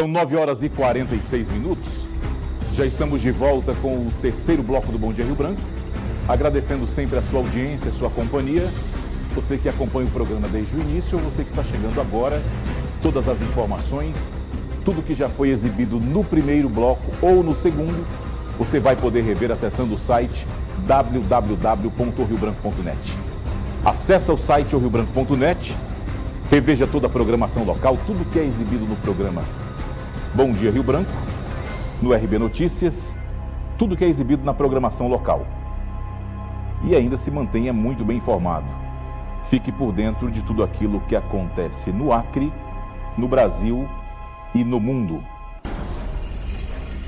São 9 horas e 46 minutos. Já estamos de volta com o terceiro bloco do Bom Dia Rio Branco. Agradecendo sempre a sua audiência, a sua companhia. Você que acompanha o programa desde o início, ou você que está chegando agora, todas as informações, tudo que já foi exibido no primeiro bloco ou no segundo, você vai poder rever acessando o site www.riobranco.net. Acesse o site riobranco.net, reveja toda a programação local, tudo que é exibido no programa Bom Dia Rio Branco, no RB Notícias, tudo que é exibido na programação local. E ainda se mantenha muito bem informado. Fique por dentro de tudo aquilo que acontece no Acre, no Brasil e no mundo.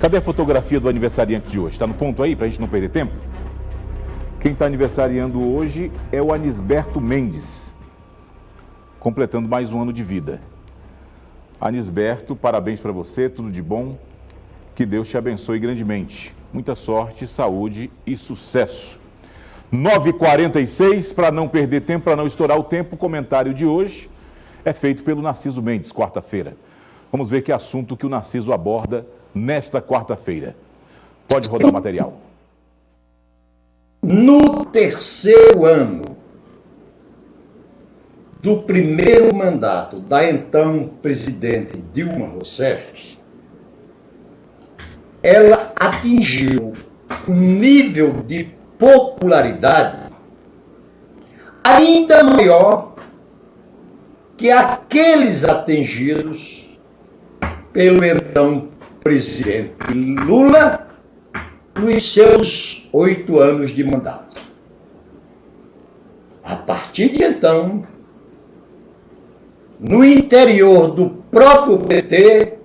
Cadê a fotografia do aniversariante de hoje? Está no ponto aí, para a gente não perder tempo? Quem está aniversariando hoje é o Anisberto Mendes, completando mais um ano de vida. Anisberto, parabéns para você, tudo de bom. Que Deus te abençoe grandemente. Muita sorte, saúde e sucesso. 9h46, para não perder tempo, para não estourar o tempo, o comentário de hoje é feito pelo Narciso Mendes, quarta-feira. Vamos ver que assunto que o Narciso aborda nesta quarta-feira. Pode rodar o material. No terceiro ano do primeiro mandato da então presidente Dilma Rousseff, ela atingiu um nível de popularidade ainda maior que aqueles atingidos pelo então presidente Lula nos seus 8 anos de mandato. A partir de então, no interior do próprio PT,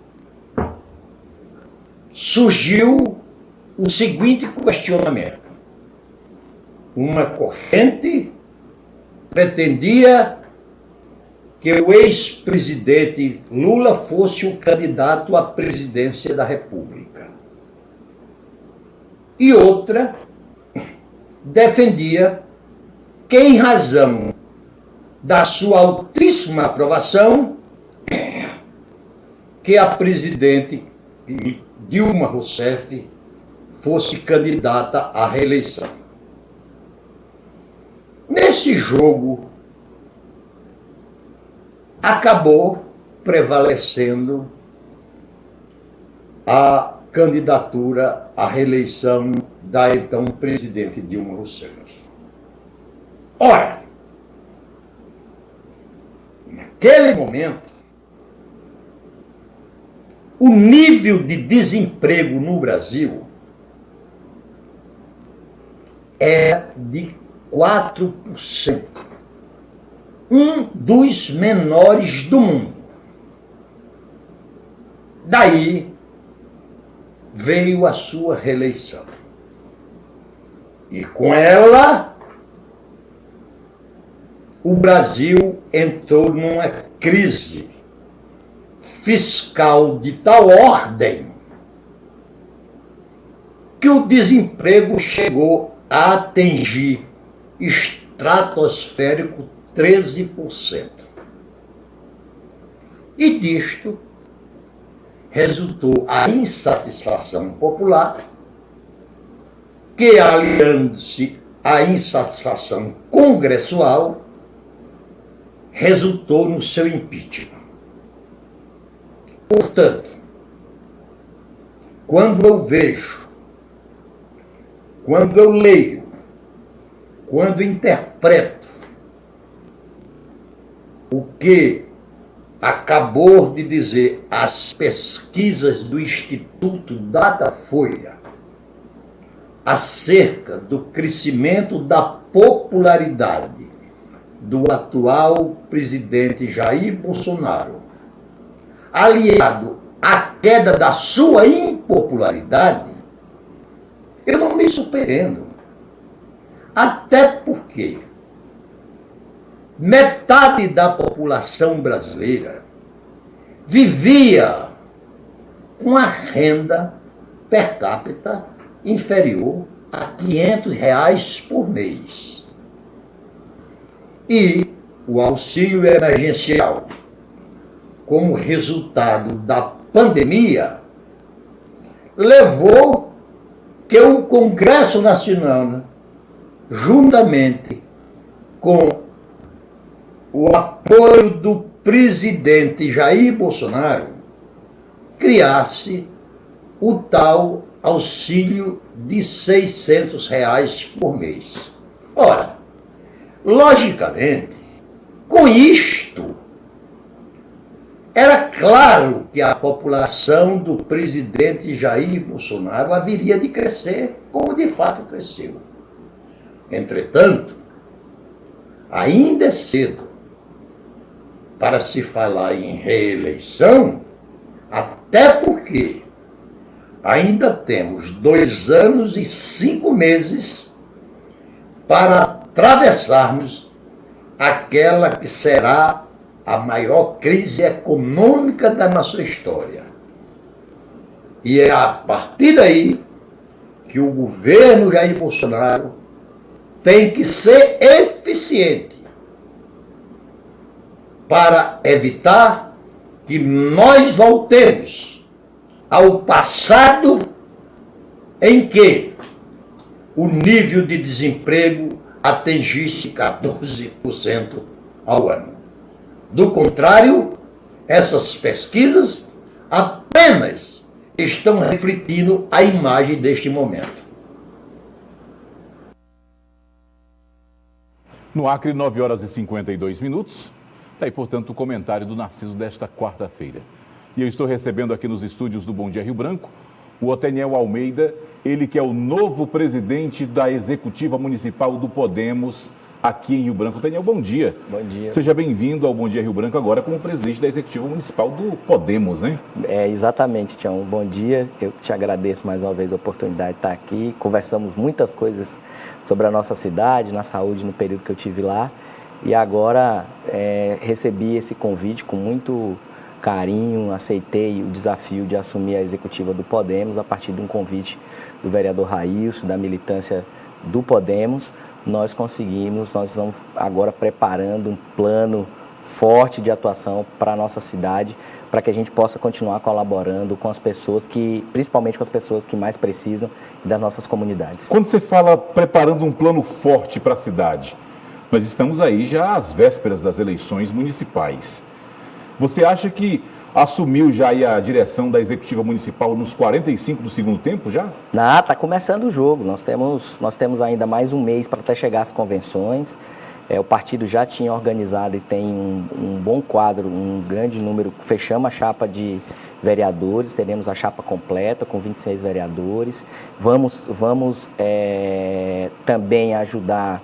surgiu o seguinte questionamento. Uma corrente pretendia que o ex-presidente Lula fosse o candidato à presidência da República. E outra defendia que, em razão da sua altíssima aprovação, que a presidente Dilma Rousseff fosse candidata à reeleição. Nesse jogo, acabou prevalecendo a candidatura à reeleição da então presidente Dilma Rousseff. Ora, naquele momento, o nível de desemprego no Brasil é de 4%, um dos menores do mundo. Daí veio a sua reeleição. E com ela, o Brasil entrou numa crise fiscal de tal ordem que o desemprego chegou a atingir estratosférico 13%. E disto resultou a insatisfação popular, que, aliando-se à insatisfação congressual, resultou no seu impeachment. Portanto, quando eu vejo, quando eu leio, quando interpreto o que acabou de dizer as pesquisas do Instituto Datafolha acerca do crescimento da popularidade do atual presidente Jair Bolsonaro, aliado à queda da sua impopularidade, eu não me surpreendo. Até porque metade da população brasileira vivia com a renda per capita inferior a R$500 por mês. E o auxílio emergencial, como resultado da pandemia levou que o Congresso Nacional, juntamente com o apoio do presidente Jair Bolsonaro, criasse o tal auxílio de R$600 por mês. Ora, logicamente, com isto, era claro que a população do presidente Jair Bolsonaro haveria de crescer, como de fato cresceu. Entretanto, ainda é cedo para se falar em reeleição, até porque ainda temos 2 anos e 5 meses para atravessarmos aquela que será a maior crise econômica da nossa história. E é a partir daí que o governo Jair Bolsonaro tem que ser eficiente para evitar que nós voltemos ao passado em que o nível de desemprego atingisse 14% ao ano. Do contrário, essas pesquisas apenas estão refletindo a imagem deste momento. No Acre, 9 horas e 52 minutos. Está aí, portanto, o comentário do Narciso desta quarta-feira. E eu estou recebendo aqui nos estúdios do Bom Dia Rio Branco o Oteniel Almeida, ele que é o novo presidente da Executiva Municipal do Podemos aqui em Rio Branco. Oteniel, bom dia. Bom dia. Seja bem-vindo ao Bom Dia Rio Branco agora como presidente da Executiva Municipal do Podemos, né? Exatamente, Tião. Bom dia. Eu te agradeço mais uma vez a oportunidade de estar aqui. Conversamos muitas coisas sobre a nossa cidade, na saúde, no período que eu tive lá. E agora recebi esse convite com muito carinho, aceitei o desafio de assumir a executiva do Podemos a partir de um convite do vereador Railson, da militância do Podemos. Nós estamos agora preparando um plano forte de atuação para a nossa cidade, para que a gente possa continuar colaborando com as pessoas principalmente com as pessoas que mais precisam das nossas comunidades. Quando você fala preparando um plano forte para a cidade, nós estamos aí já às vésperas das eleições municipais. Você acha que assumiu já aí a direção da Executiva Municipal nos 45 do segundo tempo já? Está começando o jogo. Nós temos ainda mais um mês para até chegar às convenções. O partido já tinha organizado e tem um bom quadro, um grande número. Fechamos a chapa de vereadores, teremos a chapa completa com 26 vereadores. Vamos também ajudar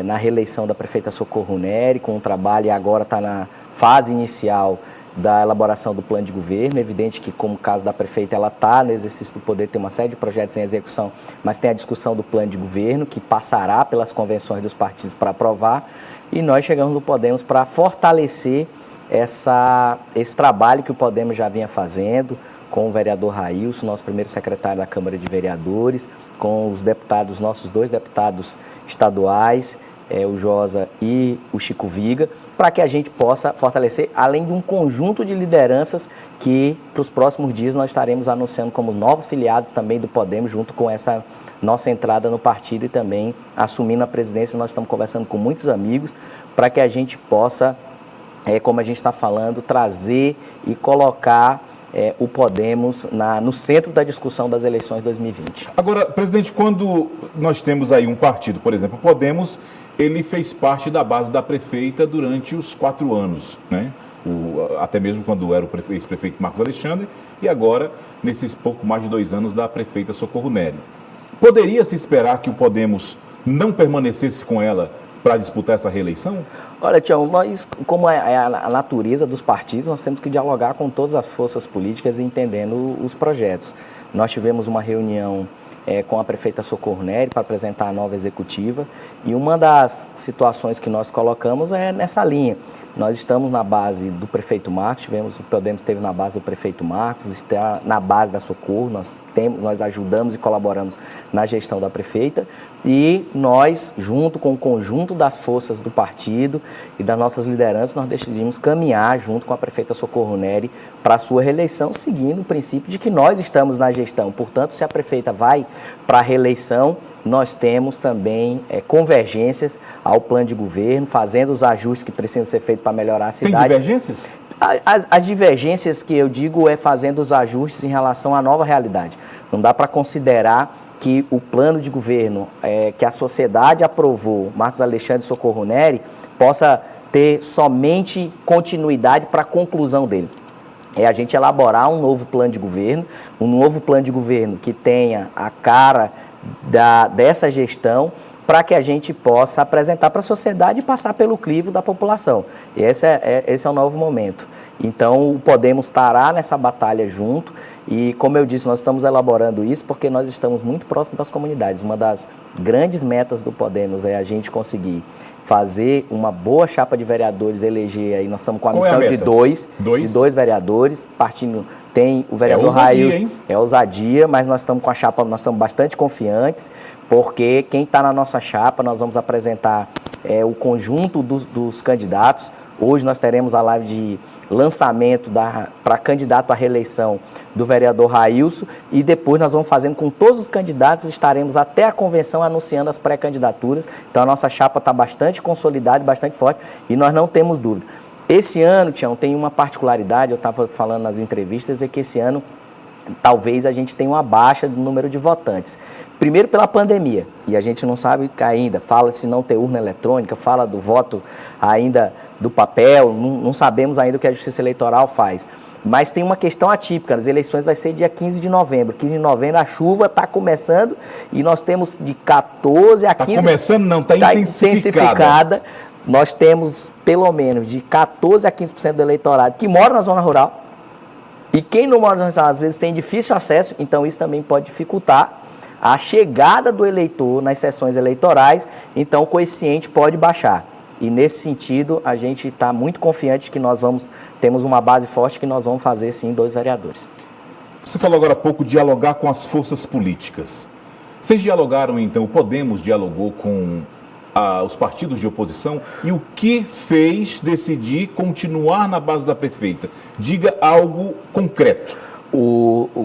na reeleição da prefeita Socorro Neri, com o trabalho, e agora está na fase inicial da elaboração do plano de governo. É evidente que, como o caso da prefeita, ela está no exercício do poder, tem uma série de projetos em execução, mas tem a discussão do plano de governo, que passará pelas convenções dos partidos para aprovar, e nós chegamos no Podemos para fortalecer esse trabalho que o Podemos já vinha fazendo, com o vereador Railson, nosso primeiro secretário da Câmara de Vereadores, com os deputados, nossos 2 deputados estaduais, o Josa e o Chico Viga, para que a gente possa fortalecer, além de um conjunto de lideranças que, para os próximos dias, nós estaremos anunciando como novos filiados também do Podemos, junto com essa nossa entrada no partido e também assumindo a presidência. Nós estamos conversando com muitos amigos para que a gente possa, como a gente está falando, trazer e colocar o Podemos no centro da discussão das eleições de 2020. Agora, presidente, quando nós temos aí um partido, por exemplo, o Podemos, ele fez parte da base da prefeita durante os 4 anos, né? Até mesmo quando era o ex-prefeito Marcos Alexandre, e agora, nesses pouco mais de 2 anos, da prefeita Socorro Neri. Poderia se esperar que o Podemos não permanecesse com ela para disputar essa reeleição? Olha, Tião, nós, como é a natureza dos partidos, nós temos que dialogar com todas as forças políticas, entendendo os projetos. Nós tivemos uma reunião com a prefeita Socorro Nery para apresentar a nova executiva, e uma das situações que nós colocamos é nessa linha. Nós estamos na base do prefeito Marcos, o Podemos esteve na base do prefeito Marcos, está na base da Socorro, nós ajudamos e colaboramos na gestão da prefeita, e nós, junto com o conjunto das forças do partido e das nossas lideranças, nós decidimos caminhar junto com a prefeita Socorro Nery para a sua reeleição, seguindo o princípio de que nós estamos na gestão. Portanto, se a prefeita vai para a reeleição, nós temos também convergências ao plano de governo, fazendo os ajustes que precisam ser feitos para melhorar a cidade. Tem divergências? As divergências que eu digo é fazendo os ajustes em relação à nova realidade. Não dá para considerar que o plano de governo que a sociedade aprovou, Marcos Alexandre Socorro Nery, possa ter somente continuidade para a conclusão dele. É a gente elaborar um novo plano de governo que tenha a cara dessa gestão, para que a gente possa apresentar para a sociedade e passar pelo crivo da população. E esse é o novo momento. Então, o Podemos estará nessa batalha junto e, como eu disse, nós estamos elaborando isso porque nós estamos muito próximos das comunidades. Uma das grandes metas do Podemos é a gente conseguir fazer uma boa chapa de vereadores, eleger aí, nós estamos com a missão de dois vereadores, partindo, tem o vereador Rails, ousadia, mas nós estamos com a chapa, nós estamos bastante confiantes, porque quem está na nossa chapa, nós vamos apresentar o conjunto dos candidatos. Hoje nós teremos a live de lançamento para candidato à reeleição do vereador Railson, e depois nós vamos fazendo com todos os candidatos, estaremos até a convenção anunciando as pré-candidaturas. Então a nossa chapa está bastante consolidada, bastante forte, e nós não temos dúvida. Esse ano, Tião, tem uma particularidade, eu estava falando nas entrevistas, é que esse ano talvez a gente tenha uma baixa do número de votantes. Primeiro pela pandemia, e a gente não sabe ainda, fala-se não ter urna eletrônica, fala do voto ainda do papel, não sabemos ainda o que a Justiça Eleitoral faz. Mas tem uma questão atípica, as eleições vai ser dia 15 de novembro. 15 de novembro a chuva está começando e nós temos de 14 a 15... Está começando não, está intensificada. Nós temos pelo menos de 14 a 15% do eleitorado que mora na zona rural. E quem não mora na zona rural, às vezes tem difícil acesso, então isso também pode dificultar a chegada do eleitor nas sessões eleitorais, então o coeficiente pode baixar. E nesse sentido, a gente está muito confiante que temos uma base forte que nós vamos fazer, sim, 2 vereadores. Você falou agora há pouco dialogar com as forças políticas. Vocês dialogaram, então, o Podemos dialogou com os partidos de oposição, e o que fez decidir continuar na base da prefeita? Diga algo concreto.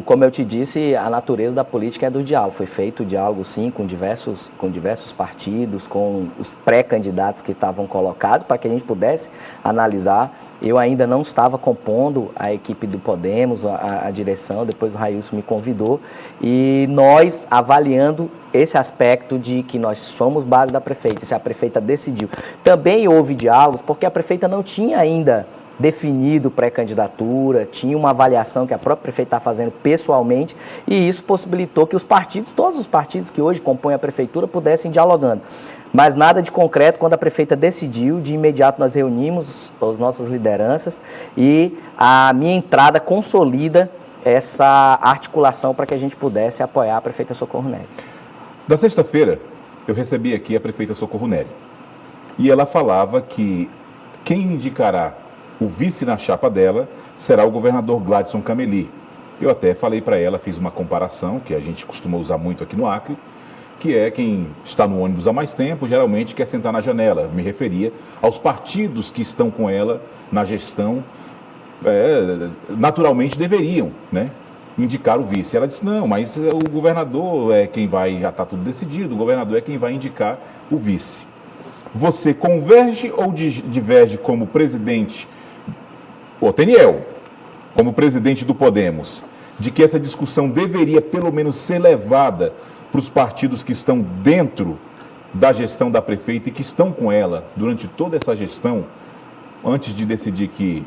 Como eu te disse, a natureza da política é do diálogo. Foi feito o diálogo, sim, com diversos partidos, com os pré-candidatos que estavam colocados, para que a gente pudesse analisar. Eu ainda não estava compondo a equipe do Podemos, a direção, depois o Railson me convidou, e nós avaliando esse aspecto de que nós somos base da prefeita, se a prefeita decidiu. Também houve diálogos, porque a prefeita não tinha ainda definido pré-candidatura, tinha uma avaliação que a própria prefeita está fazendo pessoalmente, e isso possibilitou que todos os partidos que hoje compõem a prefeitura pudessem dialogando. Mas nada de concreto. Quando a prefeita decidiu, de imediato nós reunimos as nossas lideranças e a minha entrada consolida essa articulação para que a gente pudesse apoiar a prefeita Socorro Nery. Da sexta-feira, eu recebi aqui a prefeita Socorro Nery, e ela falava que quem indicará o vice na chapa dela será o governador Gladson Cameli. Eu até falei para ela, fiz uma comparação, que a gente costuma usar muito aqui no Acre, que é quem está no ônibus há mais tempo, geralmente quer sentar na janela. Me referia aos partidos que estão com ela na gestão, naturalmente deveriam, né, indicar o vice. Ela disse, não, mas o governador é quem vai, já está tudo decidido, o governador é quem vai indicar o vice. Você converge ou diverge como presidente, Oteniel, como presidente do Podemos, de que essa discussão deveria pelo menos ser levada para os partidos que estão dentro da gestão da prefeita e que estão com ela durante toda essa gestão, antes de decidir que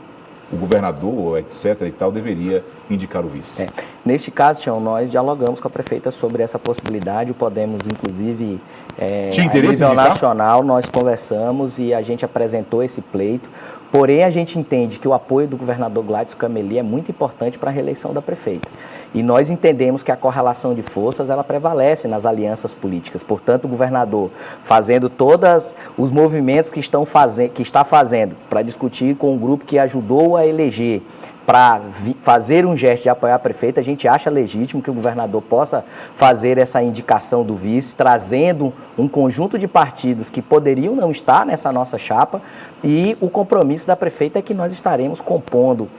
o governador, etc. e tal, deveria indicar o vice? Neste caso, Tião, nós dialogamos com a prefeita sobre essa possibilidade. O Podemos, inclusive, a nível nacional, nós conversamos e a gente apresentou esse pleito. Porém, a gente entende que o apoio do governador Gladys Cameli é muito importante para a reeleição da prefeita. E nós entendemos que a correlação de forças, ela prevalece nas alianças políticas. Portanto, o governador fazendo todos os movimentos que está fazendo para discutir com o grupo que ajudou a eleger, para fazer um gesto de apoiar a prefeita, a gente acha legítimo que o governador possa fazer essa indicação do vice, trazendo um conjunto de partidos que poderiam não estar nessa nossa chapa, e o compromisso da prefeita é que nós estaremos compondo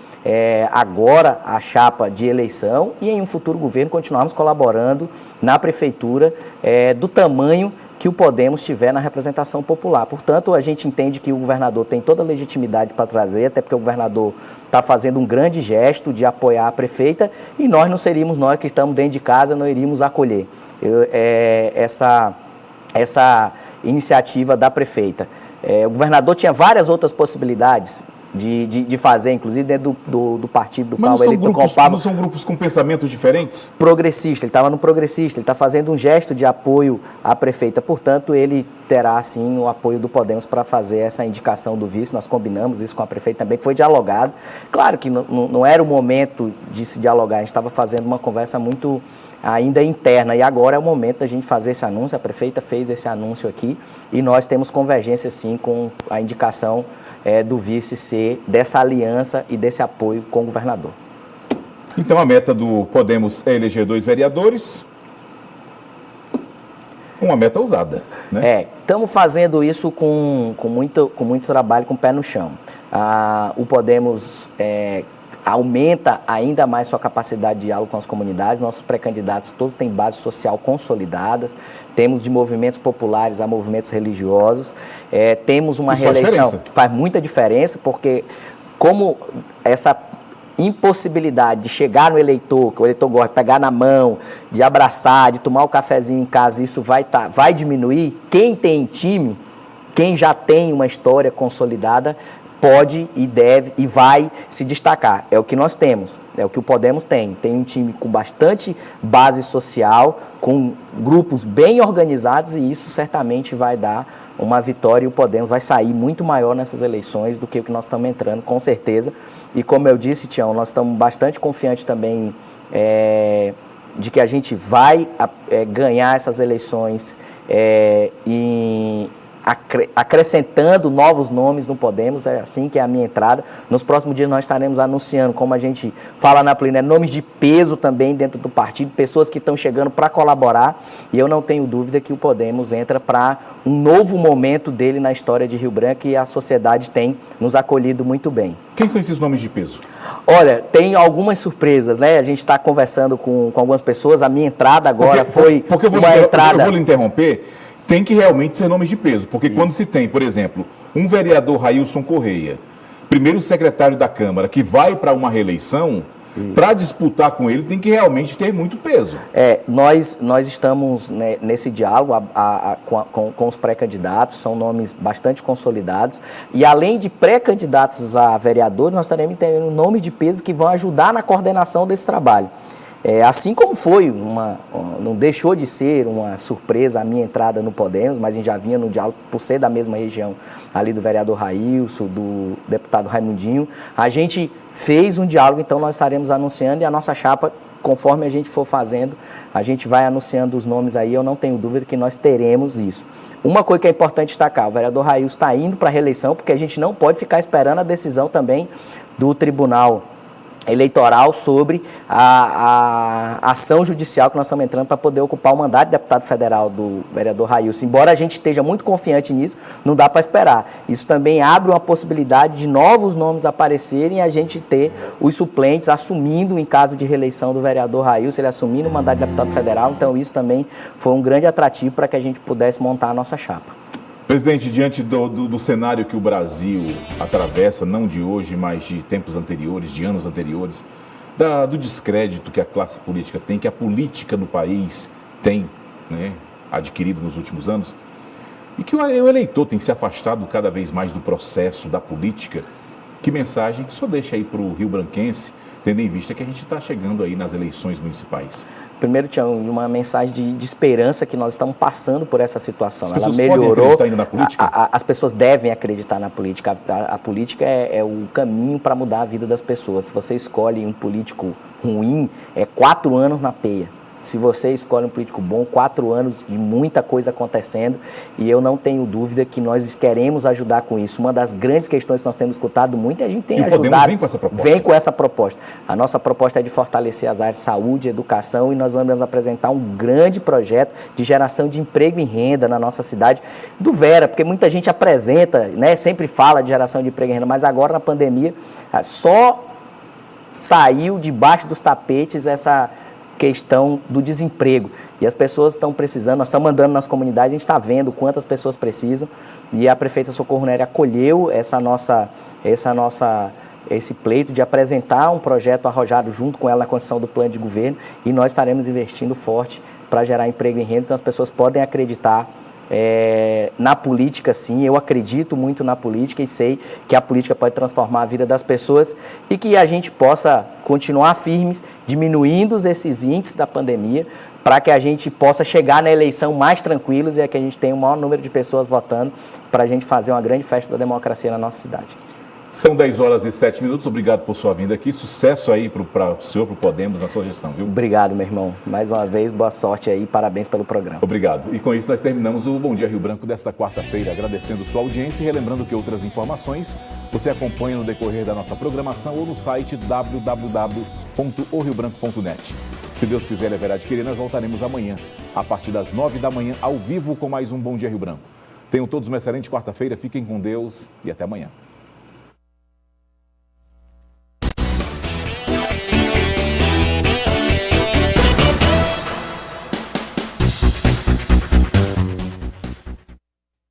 agora a chapa de eleição e em um futuro governo continuarmos colaborando na prefeitura do tamanho que o Podemos tiver na representação popular. Portanto, a gente entende que o governador tem toda a legitimidade para trazer, até porque o governador está fazendo um grande gesto de apoiar a prefeita e nós não seríamos nós que estamos dentro de casa, não iríamos acolher essa iniciativa da prefeita. O governador tinha várias outras possibilidades de fazer, inclusive dentro do partido do qual ele ocupava. Não são grupos com pensamentos diferentes? Progressista, ele estava no progressista, ele está fazendo um gesto de apoio à prefeita, portanto, ele terá, sim, o apoio do Podemos para fazer essa indicação do vice. Nós combinamos isso com a prefeita também, foi dialogado. Claro que não era o momento de se dialogar, a gente estava fazendo uma conversa muito ainda interna, e agora é o momento da gente fazer esse anúncio. A prefeita fez esse anúncio aqui e nós temos convergência, sim, com a indicação do vice ser dessa aliança e desse apoio com o governador. Então a meta do Podemos é eleger 2 vereadores, uma meta ousada, né? Estamos fazendo isso com muito trabalho, com o pé no chão. O Podemos aumenta ainda mais sua capacidade de diálogo com as comunidades. Nossos pré-candidatos todos têm base social consolidadas, temos de movimentos populares a movimentos religiosos, temos uma reeleição. Faz muita diferença, porque como essa impossibilidade de chegar no eleitor, que o eleitor gosta de pegar na mão, de abraçar, de tomar o cafezinho em casa, isso vai diminuir. Quem tem time, quem já tem uma história consolidada, pode e deve e vai se destacar. É o que nós temos, é o que o Podemos tem. Tem um time com bastante base social, com grupos bem organizados, e isso certamente vai dar uma vitória, e o Podemos vai sair muito maior nessas eleições do que o que nós estamos entrando, com certeza. E como eu disse, Tião, nós estamos bastante confiantes também de que a gente vai ganhar essas eleições acrescentando novos nomes no Podemos. É assim que é a minha entrada. Nos próximos dias nós estaremos anunciando, como a gente fala na plenária, nomes de peso também dentro do partido, pessoas que estão chegando para colaborar, e eu não tenho dúvida que o Podemos entra para um novo momento dele na história de Rio Branco, e a sociedade tem nos acolhido muito bem. Quem são esses nomes de peso? Olha, tem algumas surpresas, né? A gente está conversando com algumas pessoas. A minha entrada agora foi uma entrada... Eu vou lhe interromper. Tem que realmente ser nomes de peso, porque isso. Quando se tem, por exemplo, um vereador Railson Correia, primeiro secretário da Câmara, que vai para uma reeleição, para disputar com ele tem que realmente ter muito peso. Nós estamos nesse diálogo com os pré-candidatos, são nomes bastante consolidados, e além de pré-candidatos a vereador, nós estaremos tendo nomes de peso que vão ajudar na coordenação desse trabalho. Assim como foi, não deixou de ser uma surpresa a minha entrada no Podemos, mas a gente já vinha no diálogo por ser da mesma região ali do vereador Railson, do deputado Raimundinho. A gente fez um diálogo, então nós estaremos anunciando, e a nossa chapa, conforme a gente for fazendo, a gente vai anunciando os nomes aí. Eu não tenho dúvida que nós teremos isso. Uma coisa que é importante destacar: o vereador Railson está indo para a reeleição, porque a gente não pode ficar esperando a decisão também do Tribunal Eleitoral sobre a ação judicial que nós estamos entrando para poder ocupar o mandato de deputado federal do vereador Railson. Embora a gente esteja muito confiante nisso, não dá para esperar. Isso também abre uma possibilidade de novos nomes aparecerem e a gente ter os suplentes assumindo, em caso de reeleição do vereador Railson, ele assumindo o mandato de deputado federal. Então isso também foi um grande atrativo para que a gente pudesse montar a nossa chapa. Presidente, diante do cenário que o Brasil atravessa, não de hoje, mas de tempos anteriores, de anos anteriores, do descrédito que a classe política tem, que a política no país tem, né, adquirido nos últimos anos, e que o eleitor tem se afastado cada vez mais do processo da política, que mensagem que só deixa aí para o rio-branquense, tendo em vista que a gente está chegando aí nas eleições municipais? Primeiro, Tião, uma mensagem de esperança que nós estamos passando por essa situação. As pessoas ela melhorou. podem acreditar ainda na política? As pessoas devem acreditar na política. A política é o caminho para mudar a vida das pessoas. Se você escolhe um político ruim, é 4 anos na peia. Se você escolhe um político bom, 4 anos de muita coisa acontecendo, e eu não tenho dúvida que nós queremos ajudar com isso. Uma das grandes questões que nós temos escutado muito, e a gente tem ajudado. Vem com essa proposta? Vem com essa proposta. A nossa proposta é de fortalecer as áreas de saúde, educação, e nós vamos apresentar um grande projeto de geração de emprego e renda na nossa cidade, do Vera, porque muita gente apresenta, né, sempre fala de geração de emprego e renda, mas agora na pandemia só saiu debaixo dos tapetes essa questão do desemprego, e as pessoas estão precisando, nós estamos andando nas comunidades, a gente está vendo quantas pessoas precisam, e a prefeita Socorro Nery acolheu esse pleito de apresentar um projeto arrojado junto com ela na construção do plano de governo, e nós estaremos investindo forte para gerar emprego e renda, então as pessoas podem acreditar na política, sim. Eu acredito muito na política e sei que a política pode transformar a vida das pessoas e que a gente possa continuar firmes, diminuindo esses índices da pandemia, para que a gente possa chegar na eleição mais tranquilos e que a gente tenha o maior número de pessoas votando para a gente fazer uma grande festa da democracia na nossa cidade. São 10h07. Obrigado por sua vinda aqui. Sucesso aí para o senhor, para o Podemos, na sua gestão, viu? Obrigado, meu irmão. Mais uma vez, boa sorte aí. Parabéns pelo programa. Obrigado. E com isso nós terminamos o Bom Dia Rio Branco desta quarta-feira, agradecendo sua audiência e relembrando que outras informações você acompanha no decorrer da nossa programação ou no site www.oriobranco.net. Se Deus quiser e haverá de querer, nós voltaremos amanhã, a partir das 9 da manhã, ao vivo, com mais um Bom Dia Rio Branco. Tenham todos uma excelente quarta-feira, fiquem com Deus e até amanhã.